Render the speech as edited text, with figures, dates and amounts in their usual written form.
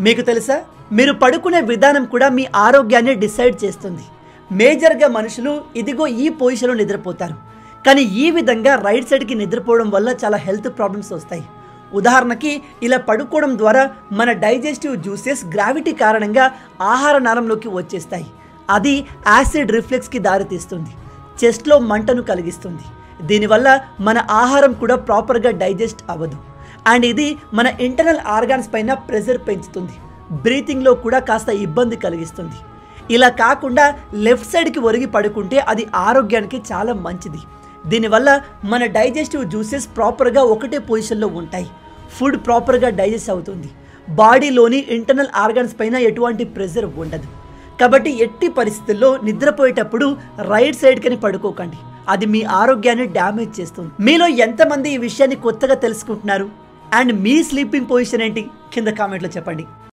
మీకు తెలుసా, మీరు పడుకునే విధానం కూడా మీ ఆరోగ్యాన్ని డిసైడ్ చేస్తుంది. మేజర్గా మనుషులు ఇదిగో ఈ పొజిషన్లో నిద్రపోతారు, కానీ ఈ విధంగా రైట్ సైడ్కి నిద్రపోవడం వల్ల చాలా హెల్త్ ప్రాబ్లమ్స్ వస్తాయి. ఉదాహరణకి ఇలా పడుకోవడం ద్వారా మన డైజెస్టివ్ జ్యూసెస్ గ్రావిటీ కారణంగా ఆహార నాళంలోకి వచ్చేస్తాయి. అది యాసిడ్ రిఫ్లెక్స్కి దారితీస్తుంది, చెస్ట్లో మంటను కలిగిస్తుంది. దీనివల్ల మన ఆహారం కూడా ప్రాపర్గా డైజెస్ట్ అవ్వదు. అండ్ ఇది మన ఇంటర్నల్ ఆర్గాన్స్ పైన ప్రెషర్ పెంచుతుంది, బ్రీతింగ్లో కూడా కాస్త ఇబ్బంది కలిగిస్తుంది. ఇలా కాకుండా లెఫ్ట్ సైడ్కి ఒరిగి పడుకుంటే అది ఆరోగ్యానికి చాలా మంచిది. దీనివల్ల మన డైజెస్టివ్ జ్యూసెస్ ప్రాపర్గా ఒకటే పొజిషన్లో ఉంటాయి, ఫుడ్ ప్రాపర్గా డైజెస్ట్ అవుతుంది, బాడీలోని ఇంటర్నల్ ఆర్గాన్స్ పైన ఎటువంటి ప్రెషర్ ఉండదు. కాబట్టి ఎట్టి పరిస్థితుల్లో నిద్రపోయేటప్పుడు రైట్ సైడ్కని పడుకోకండి, అది మీ ఆరోగ్యాన్ని డ్యామేజ్ చేస్తుంది. మీలో ఎంతమంది ఈ విషయాన్ని కొత్తగా తెలుసుకుంటున్నారు? అండ్ మీ స్లీపింగ్ పొజిషన్ ఏంటి కింద కామెంట్లో చెప్పండి.